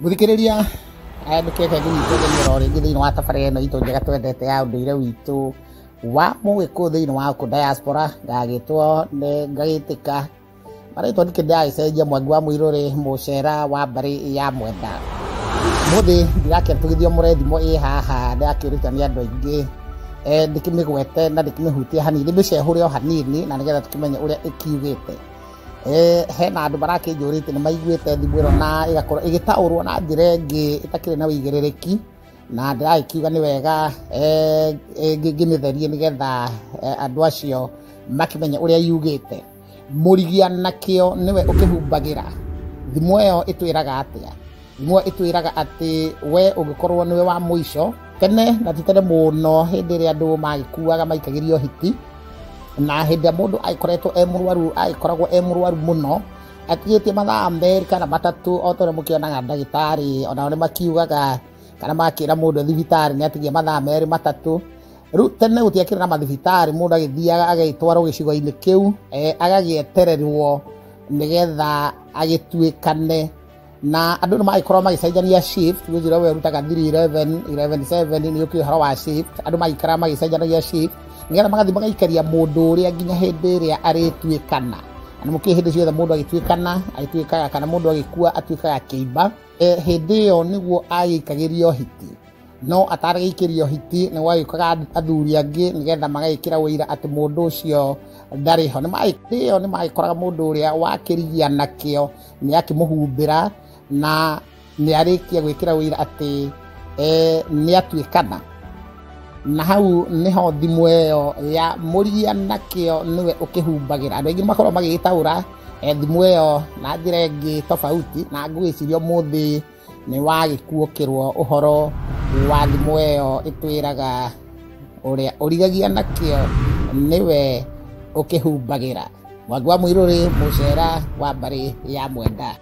Muthikiriria ndukeke gwitũ thĩinĩ rĩngĩ thĩinĩ wa tabarĩra ĩno itũ njega twendete ya ũndũire witũ wa mũgĩkũyũ thĩinĩ wa gũkũ diaspora ngagĩtwo ngagĩtĩka marĩtwa ndikĩrĩ ndagĩcenjia Mwangi wa Mũirũrĩ mũcera wa mbarĩ ya Mwenda. Mũthĩ ndirakĩra tũgĩthiĩ mũrethimo ĩ haha ndakĩruta nĩ andũ aingĩ ndĩkĩmĩgwete na ndĩkĩmĩhutia hanini ndĩmĩcehũre o hanini na nĩgetha tũkĩmenye ũrĩa ĩkiugĩte. Hena andũ marakĩnjũrĩte nĩ maiguĩte thimũ ĩno na ĩgakorwo ĩgĩtaũrwo na njĩra ĩngĩ ĩtakĩrĩ na ũigĩrĩrĩki na ndĩragĩkiuga nĩ wega ngĩmĩtherie nĩgetha andũ acio makĩmenye ũrĩa yugĩte. Mũrigia nakĩo nĩwe ũkĩhumbagĩra. Thimũ ĩyo ĩtwĩraga atĩa? Thimũ ĩyo ĩtwĩraga atĩ we ũngĩkorwo nĩwe wa mũico tene na ti tene mũno hĩndĩ ĩrĩa andũ magĩkuaga maikagĩrio hiti na hĩndĩ ĩrĩa mũndũ agĩkoretwo mũrwaru agĩkoragwo mũrwaru mũno atigĩtie mathaa merĩ kana matatũ o ta ũrĩa mũkĩonaga ndagĩtarĩ onao nĩ makiugaga kana makĩra mũndũ thibitarĩ nĩ atigie mathaa merĩ matatũ. Rĩu tene gũtiakĩrĩ na mathibitarĩ mũndũ agĩthiaga agĩtwarwo gĩcigo-inĩ kĩu agagĩetererwo nĩgetha agĩtuĩkane na andũ nĩ magĩkorwo magĩcenjania shift gwĩthira we ũrutaga 311 117 nĩ ũkĩrĩ ũhoro wa shift andũ magĩikara magĩcenjanagia shift nĩgetha magathiĩ magaikaria mũndũ ũrĩa nginya hĩndĩ ĩrĩa arĩtuĩkana. Na mũkĩrĩ hĩndĩ ciothe mũndũ agĩtuĩkaga kana mũndũ agĩkua atuĩkaga kĩimba hĩndĩ ĩyo nĩguo agĩikagĩrio hiti no ataragĩikĩrio hiti nĩ gwagĩũkaga athuri angĩ nĩgetha magagĩkĩra ũira atĩ mũndũ ũcio ndarĩ ho. Nĩ magĩkoraga mũndũ ũrĩa wakĩrigia nakĩo nĩ akĩmũhumbĩra na nĩ arĩkia gwĩkĩra ũira atĩ nĩ atuĩkana na hau nĩho thimũ ĩyo ya mũrigia nakĩo nĩwe ũkĩhumbagĩra. Andũ aingĩ makorwo magĩgĩtaũra thimũ ĩyo na njĩra ĩngĩ tofauti na ngwĩciria ũmũthĩ nĩ wagĩkuũkĩrwo ũhoro wa thimũ ĩyo ĩtwĩraga ũrĩa ũrigagia nakĩo nĩwe ũkĩhumbagĩra. Mwangi wa Mũirũrĩ mũcera wa mbarĩ ya Mwenda.